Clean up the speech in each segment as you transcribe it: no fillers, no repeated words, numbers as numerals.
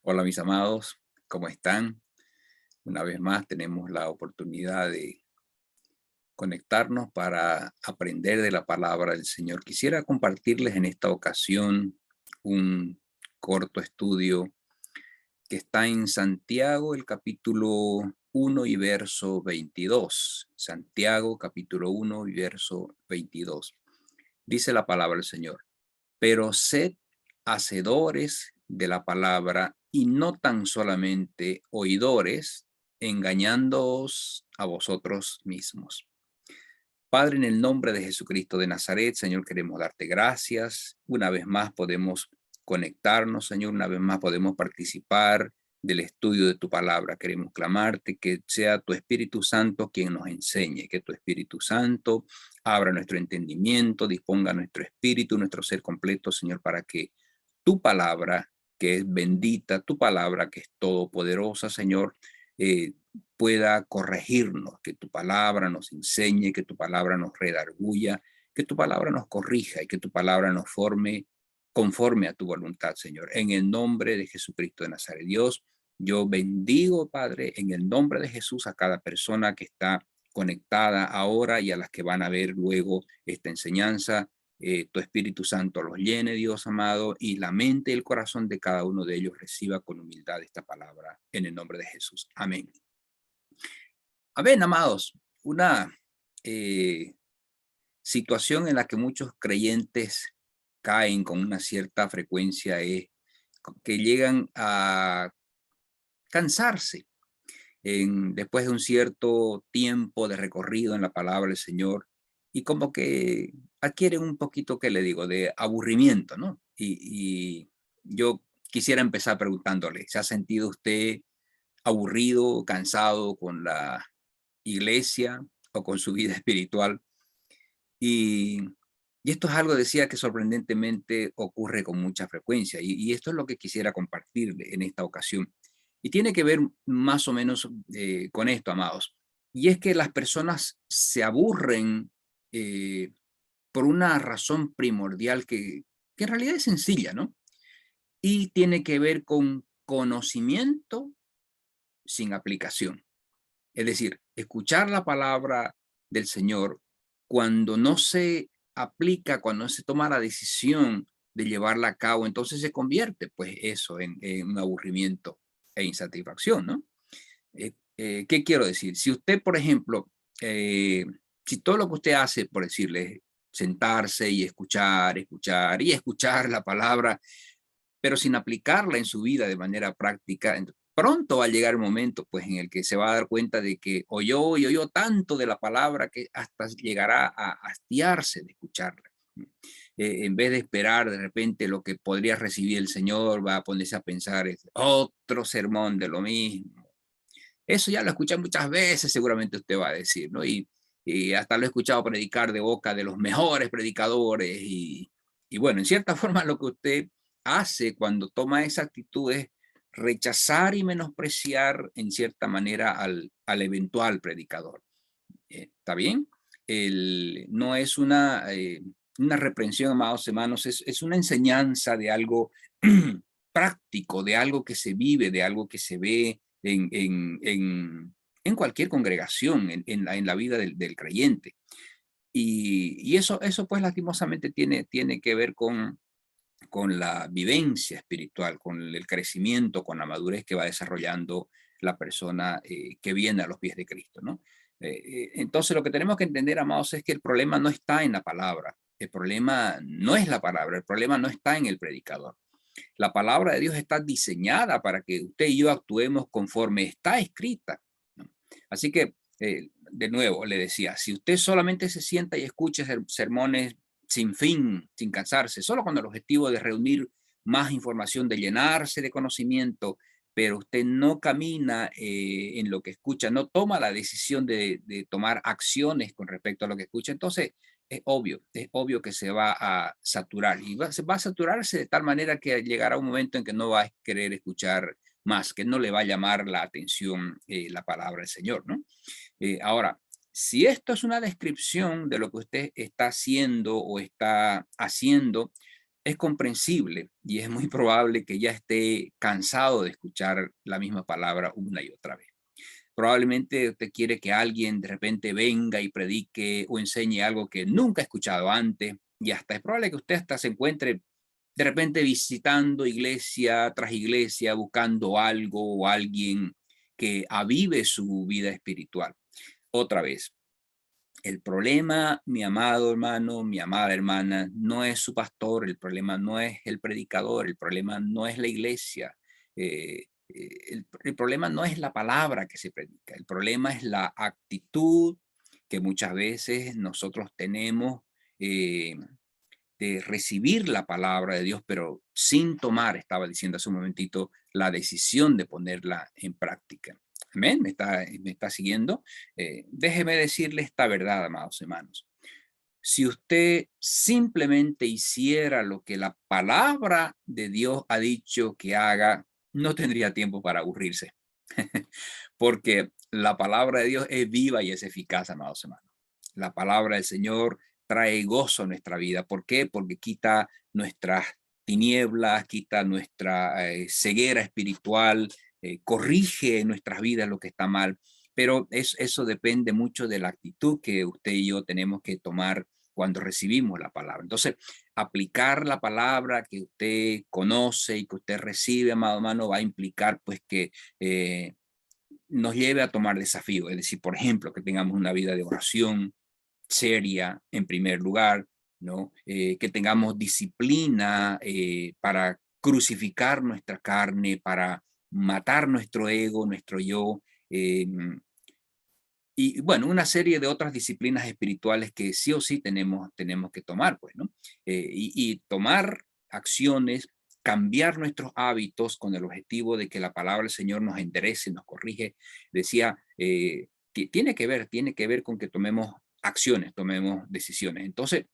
Hola mis amados, ¿cómo están? Una vez más tenemos la oportunidad de conectarnos para aprender de la palabra del Señor. Quisiera compartirles en esta ocasión un corto estudio que está en Santiago, el capítulo 1 y verso 22. Santiago, capítulo 1 y verso 22. Dice la palabra del Señor: pero sed hacedores de la palabra y no tan solamente oidores, engañándoos a vosotros mismos. Padre, en el nombre de Jesucristo de Nazaret, Señor, queremos darte gracias. Una vez más podemos conectarnos, Señor, una vez más podemos participar del estudio de tu palabra. Queremos clamarte que sea tu Espíritu Santo quien nos enseñe, que tu Espíritu Santo abra nuestro entendimiento, disponga nuestro espíritu, nuestro ser completo, Señor, para que tu palabra, que es bendita, tu palabra, que es todopoderosa, Señor, eh, pueda corregirnos, que tu palabra nos enseñe, que tu palabra nos redarguya, que tu palabra nos corrija y que tu palabra nos forme conforme a tu voluntad, Señor. En el nombre de Jesucristo de Nazaret, Dios, yo bendigo, Padre, en el nombre de Jesús a cada persona que está conectada ahora y a las que van a ver luego esta enseñanza. Tu Espíritu Santo los llene, Dios amado, y la mente y el corazón de cada uno de ellos reciba con humildad esta palabra en el nombre de Jesús. Amén. Amén, amados. Una eh, situación en la que muchos creyentes caen con una cierta frecuencia es que llegan a cansarse después de un cierto tiempo de recorrido en la palabra del Señor y como que adquieren un poquito, ¿qué le digo?, de aburrimiento, ¿no? Y yo quisiera empezar preguntándole, ¿se ha sentido usted aburrido, cansado con la iglesia o con su vida espiritual? Y, y esto es algo, decía, que sorprendentemente ocurre con mucha frecuencia. Y esto es lo que quisiera compartirle en esta ocasión. Y tiene que ver más o menos con esto, amados. Y es que las personas se aburren eh, por una razón primordial que en realidad es sencilla, ¿no? Y tiene que ver con conocimiento sin aplicación. Es decir, escuchar la palabra del Señor cuando no se aplica, cuando no se toma la decisión de llevarla a cabo, entonces se convierte, pues, eso en un aburrimiento e insatisfacción, ¿no? ¿Qué quiero decir? Si usted, por ejemplo, eh, si todo lo que usted hace, por decirle, es sentarse y escuchar, escuchar y escuchar la palabra, pero sin aplicarla en su vida de manera práctica, pronto va a llegar el momento, pues, en el que se va a dar cuenta de que oyó y oyó tanto de la palabra que hasta llegará a hastiarse de escucharla. En vez de esperar de repente lo que podría recibir el Señor, va a ponerse a pensar, es otro sermón de lo mismo. Eso ya lo escuché muchas veces, seguramente usted va a decir, ¿no? Y hasta lo he escuchado predicar de boca de los mejores predicadores y bueno, en cierta forma lo que usted hace cuando toma esa actitud es rechazar y menospreciar en cierta manera al eventual predicador. ¿Está bien? No es una reprensión, amados hermanos, es una enseñanza de algo práctico, de algo que se vive, de algo que se ve en cualquier congregación, en la vida del creyente. Y eso pues lastimosamente tiene que ver con la vivencia espiritual, con el crecimiento, con la madurez que va desarrollando la persona que viene a los pies de Cristo, ¿no? Entonces lo que tenemos que entender, amados, es que el problema no está en la palabra, el problema no es la palabra, el problema no está en el predicador. La palabra de Dios está diseñada para que usted y yo actuemos conforme está escrita, ¿no? Así que, de nuevo, le decía, si usted solamente se sienta y escucha sermones sin fin, sin cansarse, solo con el objetivo de reunir más información, de llenarse de conocimiento, pero usted no camina en lo que escucha, no toma la decisión de tomar acciones con respecto a lo que escucha, entonces es obvio que se va a saturar y se va a saturarse de tal manera que llegará un momento en que no va a querer escuchar más, que no le va a llamar la atención la palabra del Señor, ¿no? Ahora, si esto es una descripción de lo que usted está haciendo o está haciendo, es comprensible y es muy probable que ya esté cansado de escuchar la misma palabra una y otra vez. Probablemente usted quiere que alguien de repente venga y predique o enseñe algo que nunca ha escuchado antes, y hasta es probable que usted hasta se encuentre de repente visitando iglesia tras iglesia, buscando algo o alguien que avive su vida espiritual. Otra vez, el problema, mi amado hermano, mi amada hermana, no es su pastor, el problema no es el predicador, el problema no es la iglesia, el problema no es la palabra que se predica, el problema es la actitud que muchas veces nosotros tenemos eh, de recibir la palabra de Dios, pero sin tomar, estaba diciendo hace un momentito, la decisión de ponerla en práctica. Amén, me está siguiendo. Déjeme decirle esta verdad, amados hermanos. Si usted simplemente hiciera lo que la palabra de Dios ha dicho que haga, no tendría tiempo para aburrirse, porque la palabra de Dios es viva y es eficaz, amados hermanos. La palabra del Señor trae gozo a nuestra vida. ¿Por qué? Porque quita nuestras tinieblas, quita nuestra ceguera espiritual, corrige en nuestras vidas lo que está mal. Pero eso depende mucho de la actitud que usted y yo tenemos que tomar cuando recibimos la palabra. Entonces, aplicar la palabra que usted conoce y que usted recibe, amado hermano, va a implicar pues que nos lleve a tomar desafíos. Es decir, por ejemplo, que tengamos una vida de oración seria en primer lugar, ¿no? Que tengamos disciplina para crucificar nuestra carne, para matar nuestro ego, nuestro yo, eh, y bueno, una serie de otras disciplinas espirituales que sí o sí tenemos que tomar, pues, ¿no? Y tomar acciones, cambiar nuestros hábitos con el objetivo de que la palabra del Señor nos enderece, nos corrige. Decía, tiene que ver con que tomemos acciones, tomemos decisiones. Entonces,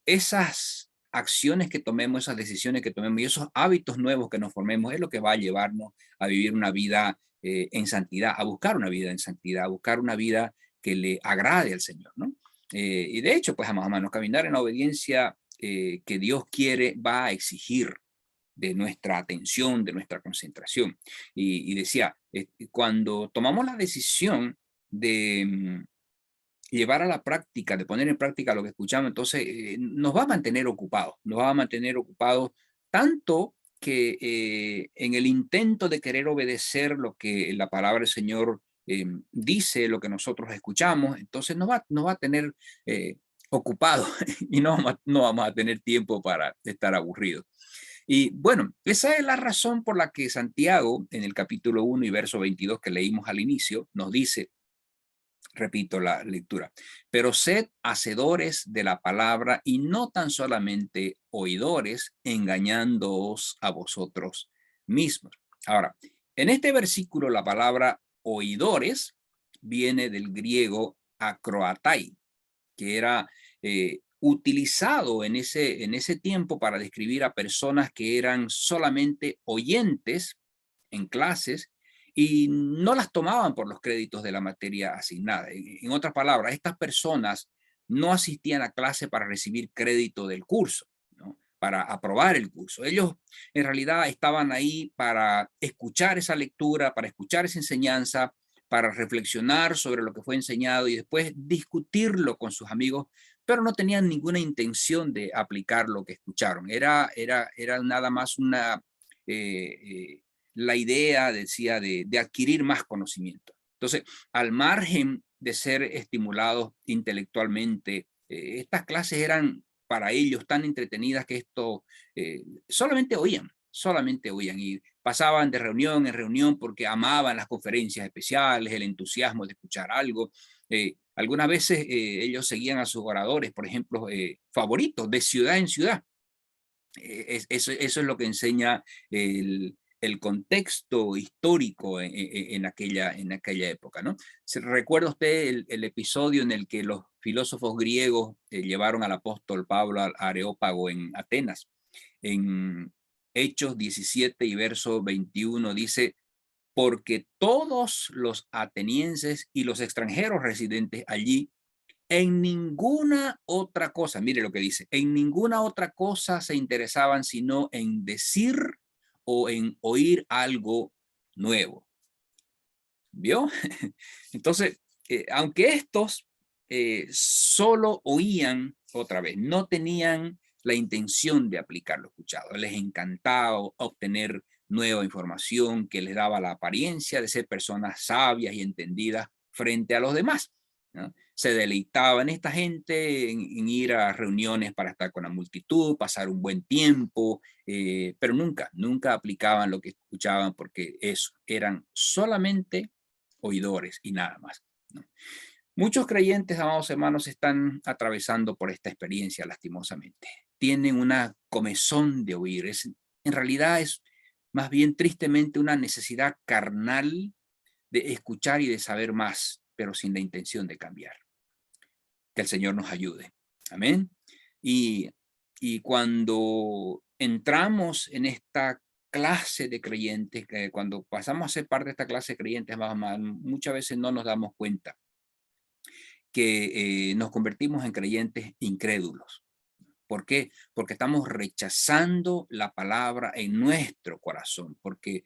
esas acciones que tomemos, esas decisiones que tomemos y esos hábitos nuevos que nos formemos es lo que va a llevarnos a vivir una vida en santidad, a buscar una vida en santidad, a buscar una vida que le agrade al Señor, ¿no? Y de hecho, pues, amados hermanos, caminar en la obediencia que Dios quiere va a exigir de nuestra atención, de nuestra concentración. Y decía, cuando tomamos la decisión de llevar a la práctica, de poner en práctica lo que escuchamos, entonces nos va a mantener ocupados, nos va a mantener ocupados tanto que en el intento de querer obedecer lo que la palabra del Señor dice, lo que nosotros escuchamos, entonces nos va a tener ocupados y no vamos a tener tiempo para estar aburridos. Y bueno, esa es la razón por la que Santiago, en el capítulo 1 y verso 22 que leímos al inicio, nos dice, repito la lectura, pero sed hacedores de la palabra y no tan solamente oidores, engañándoos a vosotros mismos. Ahora, en este versículo la palabra oidores viene del griego acroatai, que era utilizado en ese tiempo para describir a personas que eran solamente oyentes en clases y no las tomaban por los créditos de la materia asignada. En otras palabras, estas personas no asistían a clase para recibir crédito del curso, ¿no? Para aprobar el curso. Ellos en realidad estaban ahí para escuchar esa lectura, para escuchar esa enseñanza, para reflexionar sobre lo que fue enseñado y después discutirlo con sus amigos, pero no tenían ninguna intención de aplicar lo que escucharon. Era nada más eh, eh, la idea, decía, de adquirir más conocimiento. Entonces, al margen de ser estimulados intelectualmente, estas clases eran para ellos tan entretenidas que esto solamente oían y pasaban de reunión en reunión porque amaban las conferencias especiales, el entusiasmo de escuchar algo. Algunas veces ellos seguían a sus oradores, por ejemplo, favoritos de ciudad en ciudad. Eso es lo que enseña el contexto histórico en aquella época, ¿no? ¿Recuerda usted el episodio en el que los filósofos griegos llevaron al apóstol Pablo al Areópago en Atenas? En Hechos 17 y verso 21 dice, porque todos los atenienses y los extranjeros residentes allí en ninguna otra cosa, mire lo que dice, en ninguna otra cosa se interesaban sino en decir o en oír algo nuevo. ¿Vio? Entonces, aunque estos solo oían otra vez, no tenían la intención de aplicar lo escuchado. Les encantaba obtener nueva información que les daba la apariencia de ser personas sabias y entendidas frente a los demás, ¿no? Se deleitaban esta gente en ir a reuniones para estar con la multitud, pasar un buen tiempo, pero nunca aplicaban lo que escuchaban porque eso, eran solamente oidores y nada más, ¿no? Muchos creyentes, amados hermanos, están atravesando por esta experiencia lastimosamente. Tienen una comezón de oír. En realidad es más bien tristemente una necesidad carnal de escuchar y de saber más, pero sin la intención de cambiar. Que el Señor nos ayude. Amén. Y, y cuando entramos en esta clase de creyentes, cuando pasamos a ser parte de esta clase de creyentes, muchas veces no nos damos cuenta que nos convertimos en creyentes incrédulos. ¿Por qué? Porque estamos rechazando la palabra en nuestro corazón, porque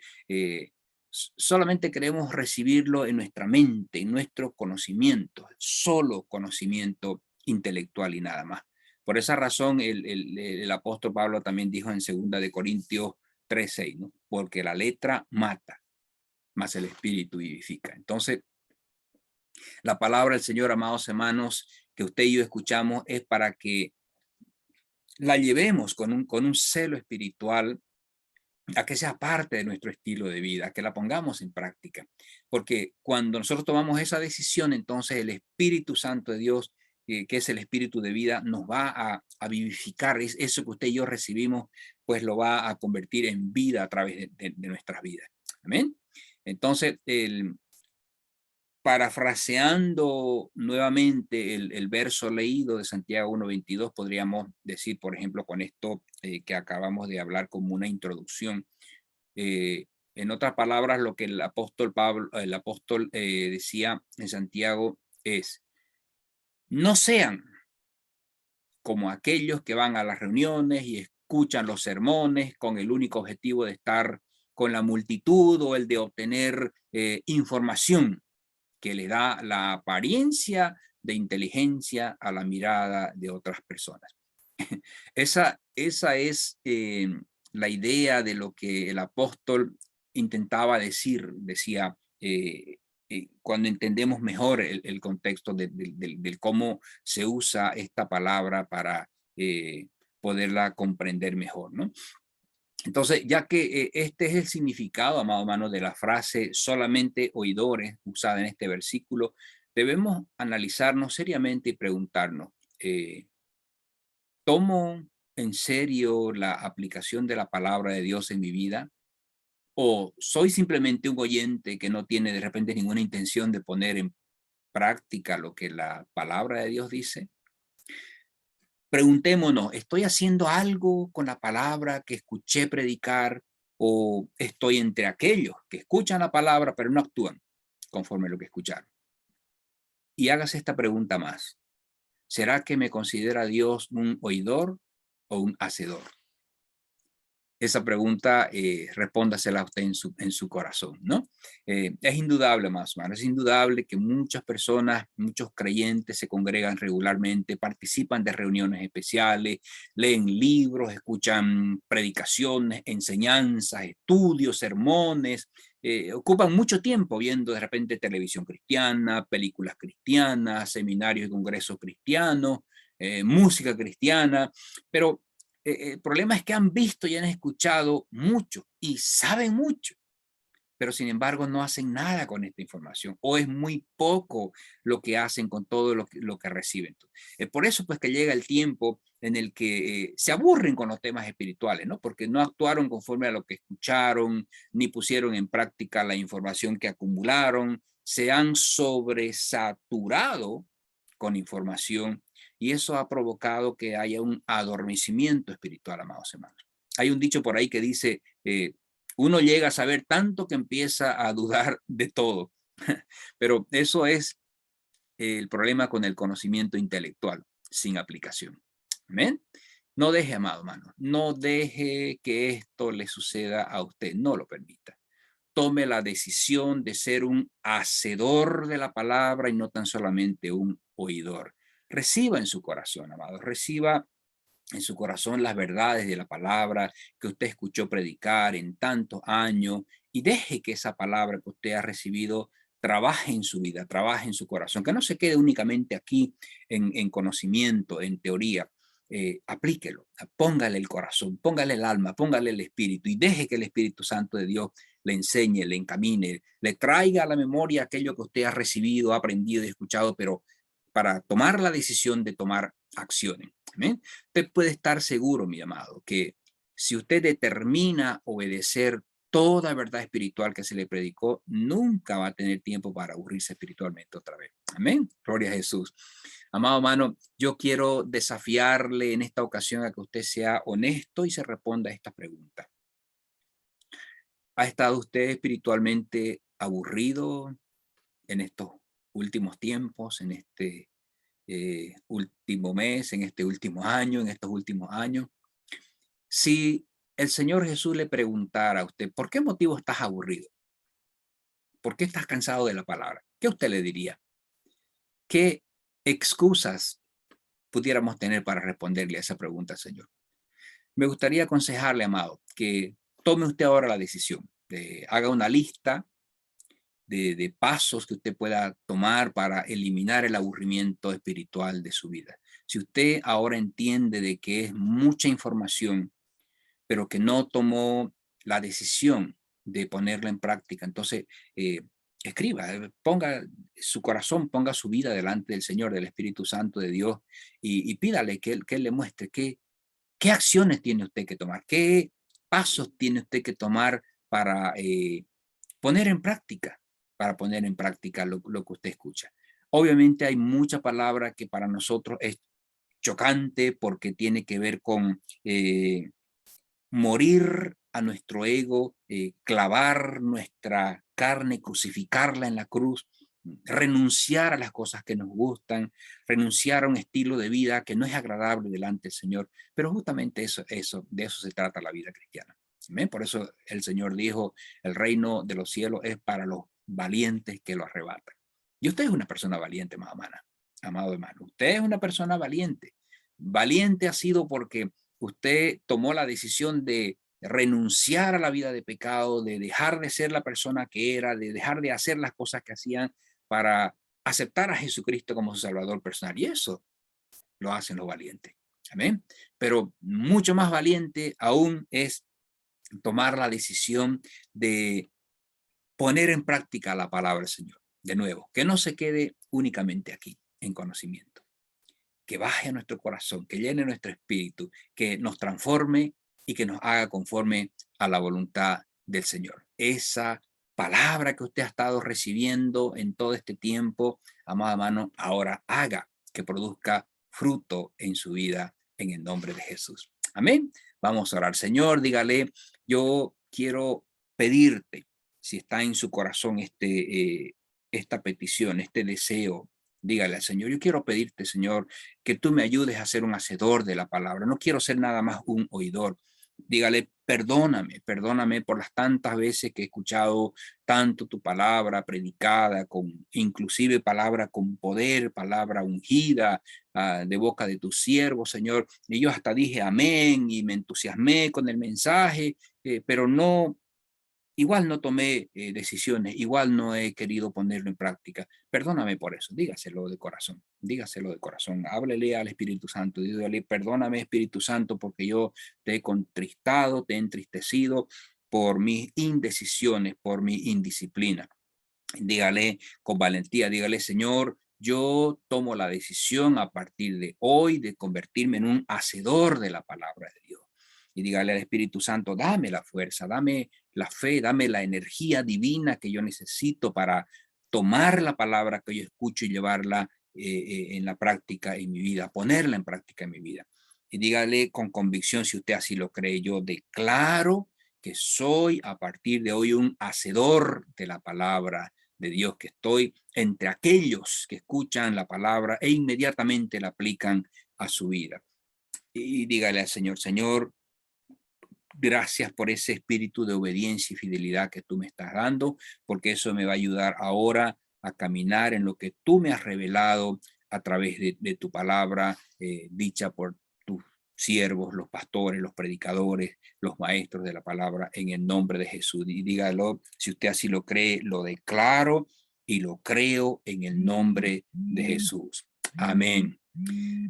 solamente queremos recibirlo en nuestra mente, en nuestro conocimiento, solo conocimiento intelectual y nada más. Por esa razón, el apóstol Pablo también dijo en 2 Corintios 3:6, ¿no? Porque la letra mata, mas el espíritu vivifica. Entonces, la palabra del Señor, amados hermanos, que usted y yo escuchamos, es para que la llevemos con un celo espiritual a que sea parte de nuestro estilo de vida, que la pongamos en práctica. Porque cuando nosotros tomamos esa decisión, entonces el Espíritu Santo de Dios, que es el espíritu de vida, nos va a vivificar. Eso que usted y yo recibimos, pues lo va a convertir en vida a través de nuestras vidas. Amén. Entonces, parafraseando nuevamente el verso leído de Santiago 1:22, podríamos decir, por ejemplo, con esto que acabamos de hablar como una introducción. En otras palabras, lo que el apóstol Pablo, el apóstol decía en Santiago es: no sean como aquellos que van a las reuniones y escuchan los sermones con el único objetivo de estar con la multitud o el de obtener información que le da la apariencia de inteligencia a la mirada de otras personas. Esa es la idea de lo que el apóstol intentaba decir. Decía, cuando entendemos mejor el contexto del cómo se usa esta palabra para poderla comprender mejor, ¿no? Entonces, ya que este es el significado, amado hermano, de la frase solamente oidores usada en este versículo, debemos analizarnos seriamente y preguntarnos, ¿tomo en serio la aplicación de la palabra de Dios en mi vida? ¿O soy simplemente un oyente que no tiene de repente ninguna intención de poner en práctica lo que la palabra de Dios dice? Preguntémonos, ¿estoy haciendo algo con la palabra que escuché predicar o estoy entre aquellos que escuchan la palabra pero no actúan conforme a lo que escucharon? Y hágase esta pregunta más. ¿Será que me considera Dios un oidor o un hacedor? Esa pregunta respóndasela a usted en su corazón, ¿no? Es indudable, más o menos, es indudable que muchas personas, muchos creyentes se congregan regularmente, participan de reuniones especiales, leen libros, escuchan predicaciones, enseñanzas, estudios, sermones, ocupan mucho tiempo viendo de repente televisión cristiana, películas cristianas, seminarios y congresos cristianos, música cristiana, pero el problema es que han visto y han escuchado mucho y saben mucho, pero sin embargo no hacen nada con esta información o es muy poco lo que hacen con todo lo que reciben. Por eso pues que llega el tiempo en el que se aburren con los temas espirituales, ¿no? Porque no actuaron conforme a lo que escucharon, ni pusieron en práctica la información que acumularon, se han sobresaturado con información y eso ha provocado que haya un adormecimiento espiritual, amados hermanos. Hay un dicho por ahí que dice, uno llega a saber tanto que empieza a dudar de todo, pero eso es el problema con el conocimiento intelectual sin aplicación. Amén. No deje, amado hermano, no deje que esto le suceda a usted, no lo permita. Tome la decisión de ser un hacedor de la palabra y no tan solamente un oidor. Reciba en su corazón, amado, reciba en su corazón las verdades de la palabra que usted escuchó predicar en tantos años y deje que esa palabra que usted ha recibido trabaje en su vida, trabaje en su corazón, que no se quede únicamente aquí en conocimiento, en teoría. Aplíquelo, póngale el corazón, póngale el alma, póngale el espíritu y deje que el Espíritu Santo de Dios le enseñe, le encamine, le traiga a la memoria aquello que usted ha recibido, ha aprendido y escuchado, pero para tomar la decisión de tomar acciones. ¿Amén? Usted puede estar seguro, mi amado, que si usted determina obedecer toda verdad espiritual que se le predicó, nunca va a tener tiempo para aburrirse espiritualmente otra vez. Amén. Gloria a Jesús. Amado hermano, yo quiero desafiarle en esta ocasión a que usted sea honesto y se responda a esta pregunta. ¿Ha estado usted espiritualmente aburrido en estos últimos tiempos, en este último mes, en este último año, en estos últimos años? Si el Señor Jesús le preguntara a usted, ¿por qué motivo estás aburrido? ¿Por qué estás cansado de la palabra? ¿Qué usted le diría? ¿Qué excusas pudiéramos tener para responderle a esa pregunta, Señor? Me gustaría aconsejarle, amado, que tome usted ahora la decisión, haga una lista de pasos que usted pueda tomar para eliminar el aburrimiento espiritual de su vida. Si usted ahora entiende de que es mucha información, pero que no tomó la decisión de ponerla en práctica, entonces escriba, ponga su corazón, ponga su vida delante del Señor, del Espíritu Santo de Dios y pídale que él le muestre qué acciones tiene usted que tomar, qué pasos tiene usted que tomar para poner en práctica, lo que usted escucha. Obviamente hay mucha palabra que para nosotros es chocante porque tiene que ver con morir a nuestro ego, clavar nuestra carne, crucificarla en la cruz, renunciar a las cosas que nos gustan, renunciar a un estilo de vida que no es agradable delante del Señor. Pero justamente de eso se trata la vida cristiana. ¿Amén? Por eso el Señor dijo, el reino de los cielos es para los valientes que lo arrebatan. Y usted es una persona valiente, amado hermano. Usted es una persona valiente. Valiente ha sido porque usted tomó la decisión de renunciar a la vida de pecado, de dejar de ser la persona que era, de dejar de hacer las cosas que hacían para aceptar a Jesucristo como su Salvador personal. Y eso lo hacen los valientes. Amén. Pero mucho más valiente aún es tomar la decisión de poner en práctica la palabra del Señor. De nuevo, que no se quede únicamente aquí en conocimiento, que baje a nuestro corazón, que llene nuestro espíritu, que nos transforme y que nos haga conforme a la voluntad del Señor. Esa palabra que usted ha estado recibiendo en todo este tiempo, amada hermano, ahora haga que produzca fruto en su vida en el nombre de Jesús. Amén. Vamos a orar. Señor, dígale, yo quiero pedirte, si está en su corazón esta petición, este deseo, dígale al Señor, yo quiero pedirte, Señor, que tú me ayudes a ser un hacedor de la palabra. No quiero ser nada más un oidor. Dígale, perdóname por las tantas veces que he escuchado tanto tu palabra predicada, inclusive palabra con poder, palabra ungida de boca de tu siervo, Señor. Y yo hasta dije amén y me entusiasmé con el mensaje, pero no, igual no tomé decisiones, igual no he querido ponerlo en práctica. Perdóname por eso, dígaselo de corazón, háblele al Espíritu Santo, dígale, perdóname Espíritu Santo porque yo te he contristado, te he entristecido por mis indecisiones, por mi indisciplina. Dígale con valentía, dígale, Señor, yo tomo la decisión a partir de hoy de convertirme en un hacedor de la palabra de Dios. Y dígale al Espíritu Santo, dame la fuerza, dame la fe, dame la energía divina que yo necesito para tomar la palabra que yo escucho y llevarla en la práctica en mi vida, ponerla en práctica en mi vida. Y dígale con convicción, si usted así lo cree, yo declaro que soy a partir de hoy un hacedor de la palabra de Dios, que estoy entre aquellos que escuchan la palabra e inmediatamente la aplican a su vida. Y dígale al Señor, Señor, gracias por ese espíritu de obediencia y fidelidad que tú me estás dando, porque eso me va a ayudar ahora a caminar en lo que tú me has revelado a través de tu palabra, dicha por tus siervos, los pastores, los predicadores, los maestros de la palabra, en el nombre de Jesús. Y dígalo, si usted así lo cree, lo declaro y lo creo en el nombre de Jesús. Amén.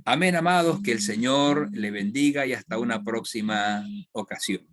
Amén, amados, que el Señor le bendiga y hasta una próxima ocasión.